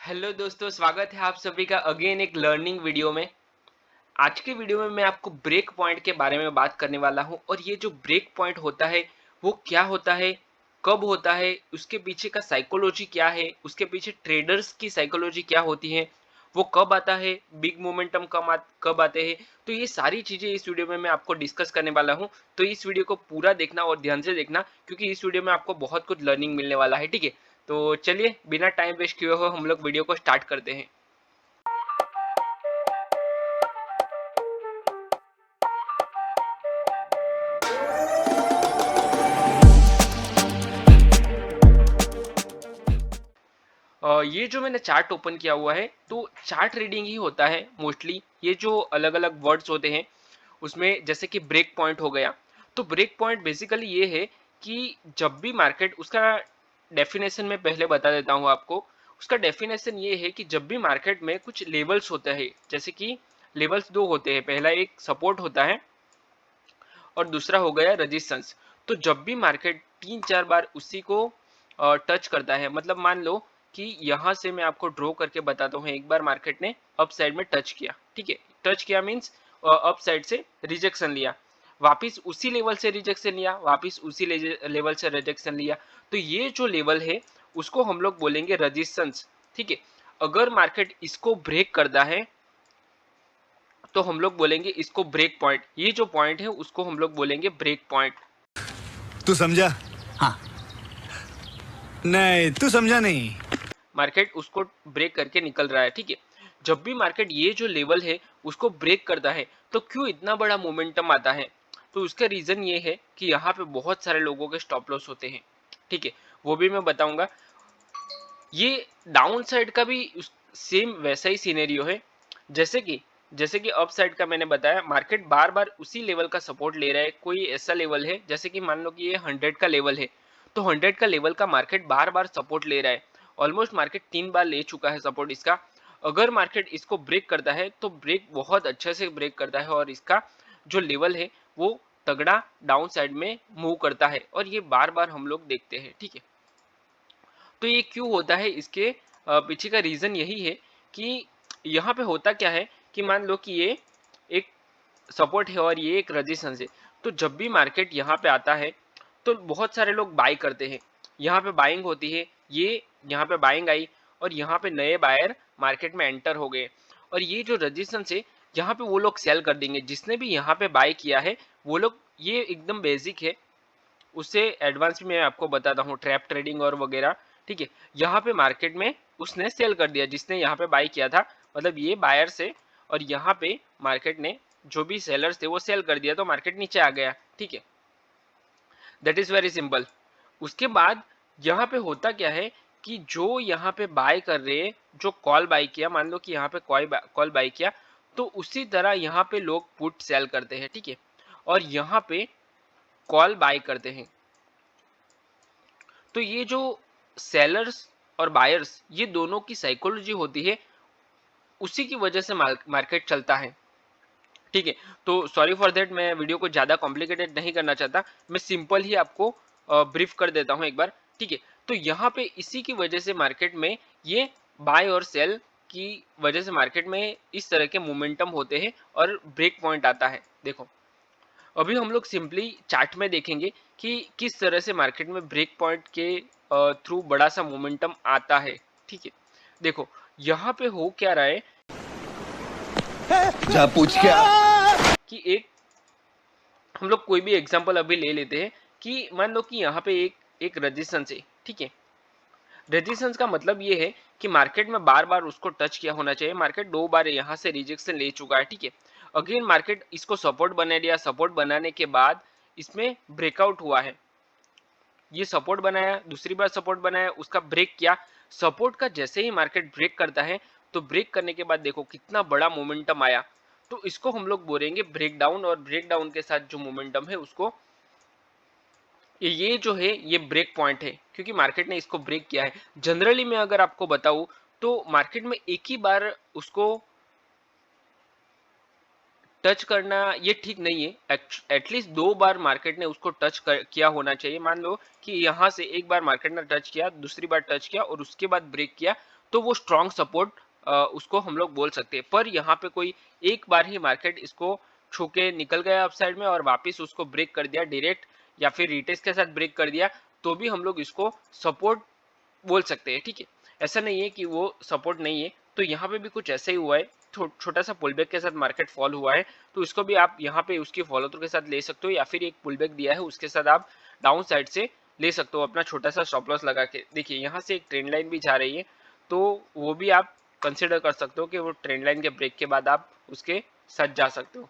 Hello दोस्तों, स्वागत है आप सभी का अगेन एक लर्निंग वीडियो में। आज के वीडियो में मैं आपको ब्रेक पॉइंट के बारे में बात करने वाला हूं और ये जो ब्रेक पॉइंट होता है वो क्या होता है, कब होता है, उसके पीछे का साइकोलॉजी क्या है, उसके पीछे ट्रेडर्स की साइकोलॉजी क्या होती है, वो कब आता है, बिग मोमेंटम कब आते हैं। तो ये सारी चीजें इस वीडियो में मैं आपको डिस्कस करने वाला हूँ। तो इस वीडियो को पूरा देखना और ध्यान से देखना, क्योंकि इस वीडियो में आपको बहुत कुछ लर्निंग मिलने वाला है। ठीक है, तो चलिए बिना टाइम वेस्ट किए हुए हम लोग वीडियो को स्टार्ट करते हैं। ये जो मैंने चार्ट ओपन किया हुआ है तो चार्ट रीडिंग ही होता है मोस्टली। ये जो अलग अलग वर्ड्स होते हैं उसमें जैसे कि ब्रेक पॉइंट हो गया, तो ब्रेक पॉइंट बेसिकली ये है कि जब भी मार्केट, उसका डेफिनेशन में पहले बता देता हूँ आपको। उसका डेफिनेशन ये है कि जब भी मार्केट में कुछ लेवल्स होते हैं, जैसे कि लेवल्स दो होते हैं, पहला एक सपोर्ट होता है और दूसरा हो गया रेजिस्टेंस। तो जब भी मार्केट तीन चार बार उसी को टच करता है, मतलब मान लो कि यहां से मैं आपको ड्रॉ करके बताता हूँ, एक बार मार्केट ने अप साइड में टच किया, ठीक है, टच किया मीन्स अप साइड से रिजेक्शन लिया, वापिस उसी लेवल से रिजेक्शन लिया, वापिस उसी लेवल से रिजेक्शन लिया, तो ये जो लेवल है उसको हम लोग बोलेंगे रेजिस्टेंस। ठीक है, अगर मार्केट इसको ब्रेक करता है तो हम लोग बोलेंगे इसको ब्रेक पॉइंट। ये जो पॉइंट है उसको हम लोग बोलेंगे ब्रेक पॉइंट। तू समझा? हाँ। नहीं, तू समझा नहीं। मार्केट उसको ब्रेक करके निकल रहा है। ठीक है, जब भी मार्केट ये जो लेवल है उसको ब्रेक करता है तो क्यों इतना बड़ा मोमेंटम आता है? तो उसका रीजन ये है कि यहाँ पे बहुत सारे लोगों के स्टॉप लॉस होते हैं। ठीक है, वो भी मैं बताऊंगा। ये डाउन साइड का भी सेम वैसा ही सिनेरियो है, जैसे कि अप साइड का मैंने बताया। मार्केट बार बार उसी लेवल का सपोर्ट ले रहा है। कोई ऐसा लेवल है, जैसे कि मान लो कि ये 100 का लेवल है, तो 100 का लेवल का मार्केट बार बार सपोर्ट ले रहा है। ऑलमोस्ट मार्केट 3 बार ले चुका है सपोर्ट इसका। अगर मार्केट इसको ब्रेक करता है तो ब्रेक बहुत अच्छे से ब्रेक करता है और इसका जो लेवल है वो तगड़ा डाउन साइड में मूव करता है, और ये बार बार हम लोग देखते हैं। ठीक है, तो ये क्यों होता है, इसके पीछे का रीजन यही है कि यहाँ पे होता क्या है कि मान लो कि ये एक सपोर्ट है और ये एक रेजिस्टेंस है। तो जब भी मार्केट यहाँ पे आता है तो बहुत सारे लोग बाई करते हैं, यहाँ पे बाइंग होती है, ये यहाँ पे बाइंग आई और यहाँ पे नए बायर मार्केट में एंटर हो गए, और ये जो रेजिस्टेंस है यहाँ पे वो लोग सेल कर देंगे। जिसने भी यहाँ पे बाय किया है वो लोग, ये एकदम बेसिक है, उससे एडवांस भी मैं आपको बताता हूँ, ट्रैप ट्रेडिंग और वगैरह। ठीक है, यहाँ पे मार्केट में उसने सेल कर दिया, जिसने यहाँ पे बाई किया था, मतलब ये बायर से, और यहाँ पे मार्केट ने जो भी सेलर्स थे वो सेल कर दिया, तो मार्केट नीचे आ गया। ठीक है, दैट इज वेरी सिंपल। उसके बाद यहाँ पे होता क्या है कि जो यहाँ पे बाय कर रहे, जो कॉल बाय किया, मान लो कि यहाँ पे कॉल बाय किया, तो उसी तरह यहाँ पे लोग पुट सेल करते हैं। ठीक है, और यहाँ पे कॉल बाय करते हैं। तो ये जो सेलर्स और बायर्स, ये दोनों की साइकोलॉजी होती है, उसी की वजह से मार्केट चलता है। ठीक है, तो सॉरी फॉर दैट, मैं वीडियो को ज़्यादा कॉम्प्लिकेटेड नहीं करना चाहता, मैं सिंपल ही आपको ब्रीफ कर देता हूँ एक बार। ठीक है, तो यहाँ पे इसी की वजह से मार्केट में ये बाय और सेल की वजह से मार्केट में इस तरह के मोमेंटम होते हैं और ब्रेक पॉइंट आता है। देखो, अभी हम लोग सिंपली चार्ट में देखेंगे कि किस तरह से मार्केट में ब्रेक पॉइंट के थ्रू बड़ा सा मोमेंटम आता है। ठीक है, देखो यहाँ पे हो क्या रहा है जा पूछ क्या? कि एक, हम लोग कोई भी एग्जांपल अभी ले लेते हैं कि मान लो कि यहाँ पे एक रेजिस्टेंस है। ठीक है, रेजिस्टेंस का मतलब ये है कि मार्केट में बार बार उसको टच किया होना चाहिए। मार्केट 2 बार यहाँ से रिजेक्शन ले चुका है। ठीक है, अगेन मार्केट इसको सपोर्ट बना दिया, सपोर्ट बनाने के बाद इसमें ब्रेकआउट हुआ है, ये सपोर्ट बनाया, दूसरी बार सपोर्ट बनाया, उसका ब्रेक किया। सपोर्ट का जैसे ही मार्केट ब्रेक करता है तो ब्रेक करने के बाद देखो कितना बड़ा मोमेंटम आया, तो इसको हम लोग बोलेंगे ब्रेक डाउन, और ब्रेक डाउन के साथ जो मोमेंटम है उसको, ये जो है ये ब्रेक पॉइंट है, क्योंकि मार्केट ने इसको ब्रेक किया है। जनरली मैं अगर आपको बताऊं तो मार्केट में एक ही बार उसको टच करना ये ठीक नहीं है। एटलीस्ट 2 बार मार्केट ने उसको किया होना चाहिए। मान लो कि यहाँ से एक बार मार्केट ने टच किया, दूसरी बार टच किया और उसके बाद ब्रेक किया, तो वो स्ट्रॉन्ग सपोर्ट उसको हम लोग बोल सकते हैं। पर यहाँ पे कोई एक बार ही मार्केट इसको छू के निकल गया अपसाइड में और वापस उसको ब्रेक कर दिया डायरेक्ट, या फिर रिटेस्ट के साथ ब्रेक कर दिया, तो भी हम लोग इसको सपोर्ट बोल सकते हैं, ठीक है। ऐसा नहीं है कि वो सपोर्ट नहीं है। तो यहाँ पे भी कुछ ऐसा ही हुआ है, छोटा सा पुलबैक के साथ मार्केट फॉल हुआ है, तो इसको भी आप यहाँ पे उसकी फॉलो थ्रू के साथ ले सकते हो, या फिर एक पुलबैक दिया है उसके साथ आप डाउन साइड से ले सकते हो अपना छोटा सा स्टॉप लॉस लगा के। देखिए यहाँ से एक ट्रेंड लाइन भी जा रही है, तो वो भी आप कंसिडर कर सकते हो कि वो ट्रेंड लाइन के ब्रेक के बाद आप उसके साथ जा सकते हो,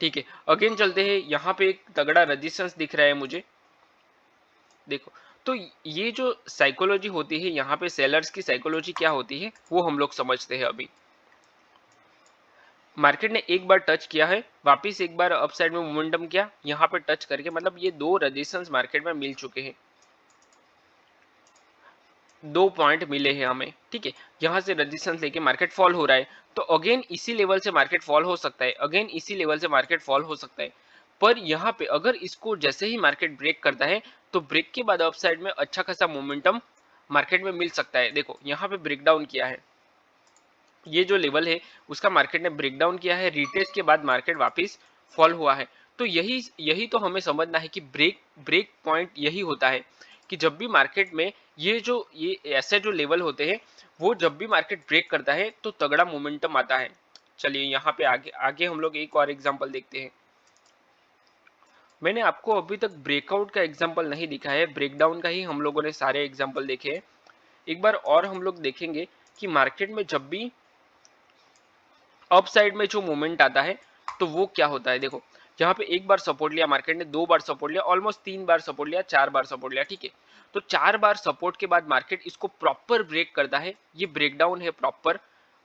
ठीक है। अगेन चलते हैं, यहाँ पे एक तगड़ा रेजिस्टेंस दिख रहा है मुझे, देखो। तो ये जो साइकोलॉजी होती है यहाँ पे, सेलर्स की साइकोलॉजी क्या होती है वो हम लोग समझते हैं अभी। मार्केट ने एक बार टच किया है, वापिस एक बार अपसाइड में मोमेंटम किया, यहाँ पे टच करके, मतलब ये दो रेजिस्टेंस मार्केट में मिल चुके हैं, 2 पॉइंट मिले हैं हमें, ठीक है। यहाँ से रेजिस्टेंस लेके मार्केट फॉल हो रहा है, तो अगेन इसी लेवल से मार्केट फॉल हो सकता है, अगेन इसी लेवल से मार्केट फॉल हो सकता है। पर यहाँ पे अगर इसको जैसे ही मार्केट ब्रेक करता है, तो ब्रेक के बाद अपसाइड में अच्छा खासा मोमेंटम मार्केट में मिल सकता है। देखो यहाँ पे ब्रेक डाउन किया है, ये जो लेवल है उसका मार्केट ने ब्रेक डाउन किया है, रिटेस्ट के बाद मार्केट वापस फॉल हुआ है। तो यही यही तो हमें समझना है कि ब्रेक ब्रेक पॉइंट यही होता है कि जब भी मार्केट में ये ऐसे जो लेवल होते हैं, वो जब भी मार्केट ब्रेक करता है तो तगड़ा मोमेंटम आता है। चलिए यहाँ पे आगे आगे हम लोग एक और एग्जांपल देखते हैं। मैंने आपको अभी तक ब्रेकआउट का एग्जांपल नहीं दिखा है, ब्रेकडाउन का ही हम लोगों ने सारे एग्जांपल देखे हैं। एक बार और हम लोग देखेंगे कि मार्केट में जब भी अप साइड में जो मूवमेंट आता है तो वो क्या होता है। देखो यहाँ पे एक बार सपोर्ट लिया मार्केट ने, 2 बार सपोर्ट लिया, ऑलमोस्ट 3 बार सपोर्ट लिया, 4 बार सपोर्ट लिया, ठीक है। तो 4 बार सपोर्ट के बाद मार्केट इसको प्रॉपर ब्रेक करता है, ये ब्रेकडाउन है प्रॉपर।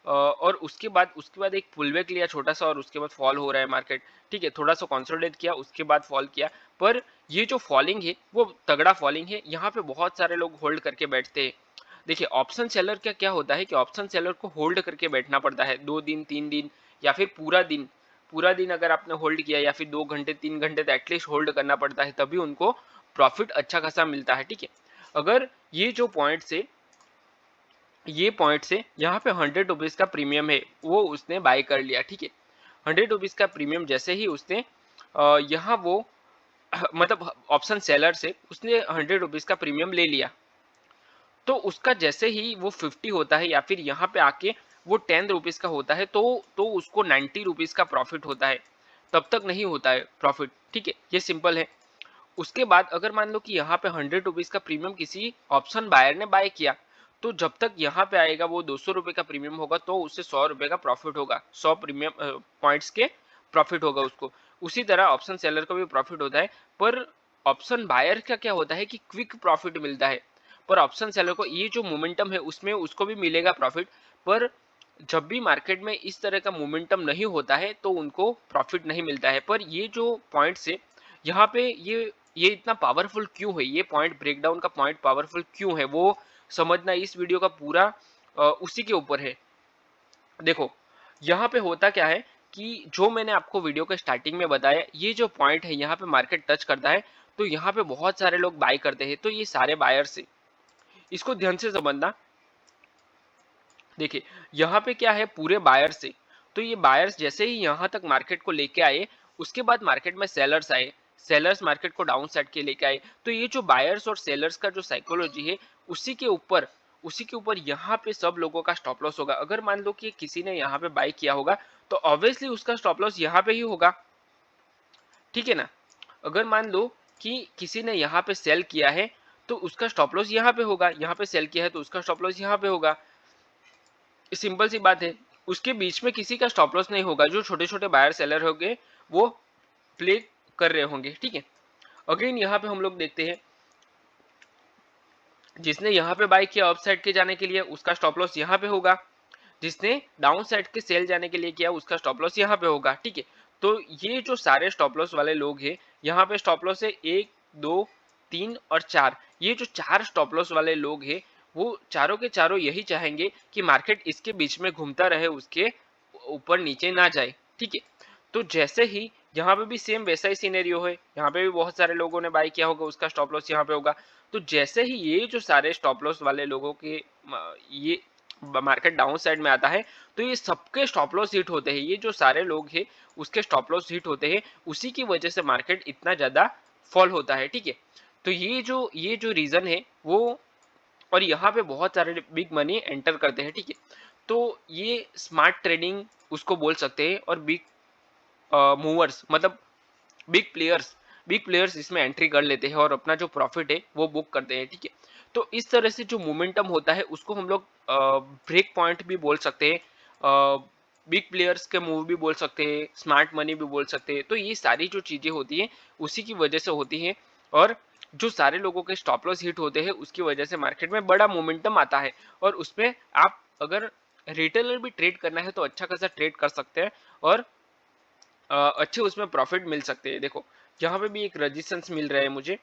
और उसके बाद एक पुलबैक लिया छोटा सा, और उसके बाद फॉल हो रहा है मार्केट, ठीक है। थोड़ा सा कंसोलिडेट किया, उसके बाद फॉल किया, पर ये जो फॉलिंग है वो तगड़ा फॉलिंग है। यहाँ पे बहुत सारे लोग होल्ड करके बैठते हैं। देखिए ऑप्शन सेलर का क्या होता है कि ऑप्शन सेलर को होल्ड करके बैठना पड़ता है, 2 दिन 3 दिन या फिर पूरा दिन अगर आपने होल्ड किया, या फिर 2 घंटे 3 घंटे तो एटलीस्ट होल्ड करना पड़ता है, तभी उनको प्रॉफिट अच्छा खासा मिलता है, ठीक है। अगर ये पॉइंट से यहाँ पे 100 रुपीज का प्रीमियम है, वो उसने बाय कर लिया, ठीक है। 100 रुपीज का प्रीमियम जैसे ही उसने यहाँ वो मतलब ऑप्शन सेलर से उसने 100 रुपीज का प्रीमियम ले लिया, तो उसका जैसे ही वो 50 होता है, या फिर यहाँ पे आके वो 10 रुपीज का होता है, तो उसको 90 रुपीज का प्रॉफिट होता है। तब तक नहीं होता है प्रॉफिट, ठीक है, ये सिंपल है। उसके बाद अगर मान लो कि यहाँ पे 100 रुपीज का प्रीमियम किसी ऑप्शन बायर ने बाय किया, तो जब तक यहाँ पे आएगा वो 200 रुपए का प्रीमियम होगा, तो उससे 100 रुपए का प्रॉफिट होगा, 100 प्रीमियम पॉइंट्स के प्रॉफिट होगा उसको। उसी तरह ऑप्शन सेलर को भी प्रॉफिट होता है, पर ऑप्शन बायर का क्या होता है कि क्विक प्रॉफिट मिलता है, पर ऑप्शन सेलर को ये जो मोमेंटम है उसमें उसको भी मिलेगा प्रॉफिट। पर जब भी मार्केट में इस तरह का मोमेंटम नहीं होता है तो उनको प्रॉफिट नहीं मिलता है। पर ये जो पॉइंट्स है यहाँ पे, ये इतना पावरफुल क्यों है, ये पॉइंट ब्रेकडाउन का पॉइंट पावरफुल क्यों है, वो समझना इस वीडियो का पूरा उसी के ऊपर है। देखो यहाँ पे होता क्या है कि जो मैंने आपको वीडियो के स्टार्टिंग में बताया, ये जो पॉइंट है यहाँ पे मार्केट टच करता है, तो यहाँ पे बहुत सारे लोग बाय करते हैं, तो ये सारे बायर्स है, इसको ध्यान से समझना। देखिए यहाँ पे क्या है, पूरे बायर्स से, तो ये बायर्स जैसे ही यहाँ तक मार्केट को लेके आए, उसके बाद मार्केट में सेलर्स आए, सेलर्स मार्केट को डाउन साइड के लेके आए। तो ये जो बायर्स और सेलर्स का जो साइकोलॉजी है, उसी के ऊपर यहाँ पे सब लोगों का स्टॉप लॉस होगा। अगर मान लो कि किसी ने यहाँ पे बाय किया होगा, तो ऑब्वियसली उसका स्टॉप लॉस यहाँ पे ही होगा, ठीक है ना। अगर मान लो कि किसी ने यहाँ पे सेल किया है, तो उसका स्टॉप लॉस यहाँ पे होगा, यहाँ पे सेल किया है तो उसका स्टॉप लॉस यहाँ पे होगा, सिंपल सी बात है। उसके बीच में किसी का स्टॉप लॉस नहीं होगा, जो छोटे छोटे बायर सेलर होंगे वो प्ले कर रहे होंगे, ठीक है। अगेन यहाँ पे हम लोग देखते हैं, जिसने यहाँ पे बाय किया अप साइड के जाने के लिए, उसका स्टॉप लॉस यहाँ पे होगा, जिसने डाउन साइड के सेल जाने के लिए किया उसका स्टॉप लॉस यहाँ पे होगा, ठीक है। तो ये जो सारे स्टॉप लॉस वाले लोग हैं, यहाँ पे स्टॉप लॉस है 1 2 3 और 4, ये जो 4 स्टॉप लॉस वाले लोग हैं, वो चारों के चारों यही चाहेंगे कि मार्केट इसके बीच में घूमता रहे, उसके ऊपर नीचे ना जाए, ठीक है। तो जैसे ही यहाँ पे भी सेम वैसा ही सिनेरियो है, यहाँ पे भी बहुत सारे लोगों ने बाय किया होगा, उसका स्टॉप लॉस यहाँ पे होगा। तो जैसे ही ये जो सारे स्टॉप लॉस वाले लोगों के ये मार्केट डाउन साइड में आता है, तो ये सबके स्टॉप लॉस हिट होते हैं, ये जो सारे लोग हैं उसके स्टॉप लॉस हिट होते हैं, उसी की वजह से मार्केट इतना ज्यादा फॉल होता है, ठीक है। तो ये जो रीजन है वो, और यहाँ पे बहुत सारे बिग मनी एंटर करते हैं, ठीक है। तो ये स्मार्ट ट्रेडिंग उसको बोल सकते हैं, और बिग मूवर्स मतलब बिग प्लेयर्स इसमें एंट्री कर लेते हैं और अपना जो प्रॉफिट है वो बुक करते हैं, ठीक है। तो इस तरह से जो मोमेंटम होता है उसको हम लोग ब्रेक पॉइंट भी बोल सकते हैं, बिग प्लेयर्स के मूव भी बोल सकते हैं, स्मार्ट मनी भी बोल सकते हैं। तो ये सारी जो चीजें होती हैं उसी की वजह से होती हैं, और जो सारे लोगों के स्टॉप लॉस हिट होते हैं उसकी वजह से मार्केट में बड़ा मोमेंटम आता है, और उसमें आप अगर रिटेलर भी ट्रेड करना है तो अच्छा खासा ट्रेड कर सकते हैं, और अच्छे उसमें प्रॉफिट मिल सकते हैं। देखो यहाँ पे भी एक रेजिस्टेंस मिल रहा है मुझे,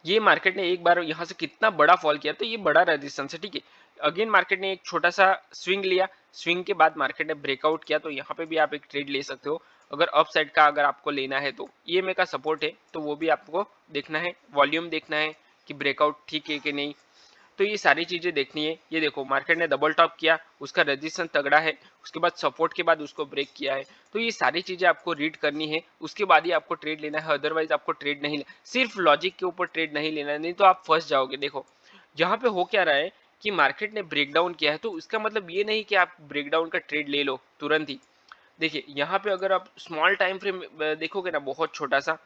ये मार्केट ने एक बार यहाँ से कितना बड़ा फॉल किया, तो ये बड़ा रेजिस्टेंस है, ठीक है। अगेन मार्केट ने एक छोटा सा स्विंग लिया, स्विंग के बाद मार्केट ने ब्रेकआउट किया, तो यहाँ पे भी आप एक ट्रेड ले सकते हो अगर अप साइड का अगर आपको लेना है तो। ये मेरा सपोर्ट है, तो वो भी आपको देखना है, वॉल्यूम देखना है कि ब्रेकआउट ठीक है कि नहीं, तो ये सारी चीजें देखनी है। ये देखो मार्केट ने डबल टॉप किया, उसका रेजिस्टेंस तगड़ा है, उसके बाद सपोर्ट के बाद उसको ब्रेक किया है, तो ये सारी चीजें आपको रीड करनी है, उसके बाद ही आपको ट्रेड लेना है, अदरवाइज आपको ट्रेड नहीं लेना, सिर्फ लॉजिक के ऊपर ट्रेड नहीं लेना, नहीं तो आप फंस जाओगे। देखो यहाँ पे हो क्या रहा है कि मार्केट ने ब्रेकडाउन किया है, तो इसका मतलब ये नहीं कि आप ब्रेकडाउन का ट्रेड ले लो तुरंत ही। देखिए यहाँ पे अगर आप स्मॉल टाइम फ्रेम देखोगे ना, बहुत छोटा सा,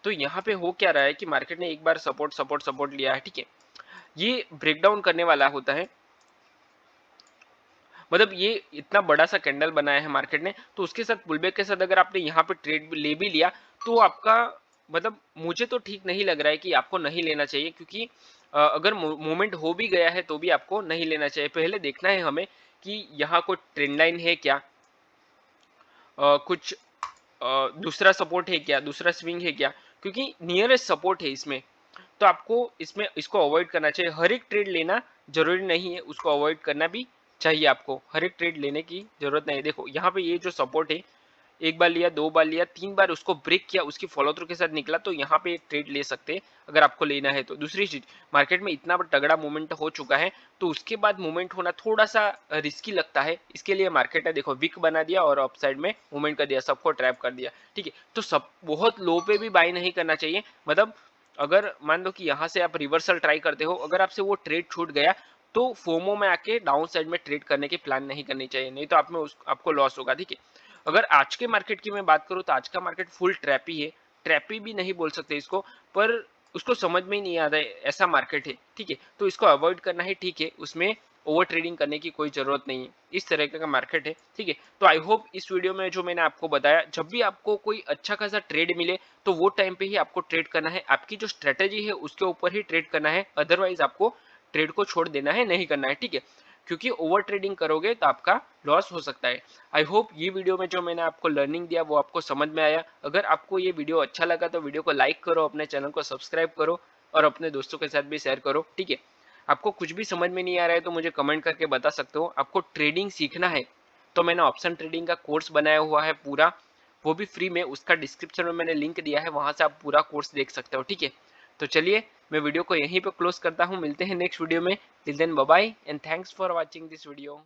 तो यहाँ पे हो क्या रहा है कि मार्केट ने एक बार सपोर्ट सपोर्ट सपोर्ट लिया है, ठीक है, ये ब्रेकडाउन करने वाला होता है, मतलब ये इतना बड़ा सा कैंडल बनाया है मार्केट ने, तो उसके साथ पुलबैक के साथ अगर आपने यहाँ पे ट्रेड ले भी लिया, तो आपका मतलब मुझे तो ठीक नहीं लग रहा है कि आपको नहीं लेना चाहिए, क्योंकि अगर मूवमेंट हो भी गया है तो भी आपको नहीं लेना चाहिए। पहले देखना है हमें कि यहाँ कोई ट्रेंड लाइन है क्या, कुछ दूसरा सपोर्ट है क्या, दूसरा स्विंग है क्या, क्योंकि नियरेस्ट सपोर्ट है इसमें, तो आपको इसमें इसको अवॉइड करना चाहिए। हर एक ट्रेड लेना जरूरी नहीं है, उसको अवॉइड करना भी चाहिए, आपको हर एक ट्रेड लेने की जरूरत नहीं है। देखो यहाँ पे ये जो सपोर्ट है, एक बार लिया, दो बार लिया, तीन बार उसको ब्रेक किया, उसकी फॉलो थ्रू के साथ निकला, तो यहाँ पे एक ट्रेड ले सकते हैं अगर आपको लेना है तो। दूसरी चीज, मार्केट में इतना तगड़ा मूवमेंट हो चुका है, तो उसके बाद मूवमेंट होना थोड़ा सा रिस्की लगता है, इसके लिए मार्केट ने देखो विक बना दिया और अपसाइड में मूवमेंट कर दिया, सबको ट्रैप कर दिया, ठीक है। तो सब बहुत लो पे भी बाय नहीं करना चाहिए, मतलब अगर मान लो कि यहाँ से आप रिवर्सल ट्राई करते हो, अगर आपसे वो ट्रेड छूट गया, तो फोमो में आके डाउन साइड में ट्रेड करने की प्लान नहीं करनी चाहिए, नहीं तो आप में आपको लॉस होगा, ठीक है। अगर आज के मार्केट की मैं बात करूं, तो आज का मार्केट फुल ट्रैपी है, ट्रैपी भी नहीं बोल सकते इसको, पर उसको समझ में ही नहीं आता है, ऐसा मार्केट है, ठीक है। तो इसको अवॉइड करना है, ठीक है, उसमें ओवर ट्रेडिंग करने की कोई जरूरत नहीं है, इस तरह का मार्केट है, ठीक है। तो आई होप इस वीडियो में जो मैंने आपको बताया, जब भी आपको कोई अच्छा खासा ट्रेड मिले, तो वो टाइम पे ही आपको ट्रेड करना है, आपकी जो स्ट्रेटेजी है उसके ऊपर ही ट्रेड करना है, अदरवाइज आपको ट्रेड को छोड़ देना है, नहीं करना है, ठीक है, क्योंकि ओवर ट्रेडिंग करोगे तो आपका लॉस हो सकता है। आई होप ये वीडियो में जो मैंने आपको लर्निंग दिया वो आपको समझ में आया। अगर आपको ये वीडियो अच्छा लगा तो वीडियो को लाइक करो, अपने चैनल को सब्सक्राइब करो, और अपने दोस्तों के साथ भी शेयर करो, ठीक है। आपको कुछ भी समझ में नहीं आ रहा है तो मुझे कमेंट करके बता सकते हो। आपको ट्रेडिंग सीखना है तो मैंने ऑप्शन ट्रेडिंग का कोर्स बनाया हुआ है पूरा, वो भी फ्री में, उसका डिस्क्रिप्शन में मैंने लिंक दिया है, वहां से आप पूरा कोर्स देख सकते हो, ठीक है। तो चलिए मैं वीडियो को यहीं पे क्लोज करता हूँ, मिलते हैं नेक्स्ट वीडियो में, till then bye bye and thanks for watching this video.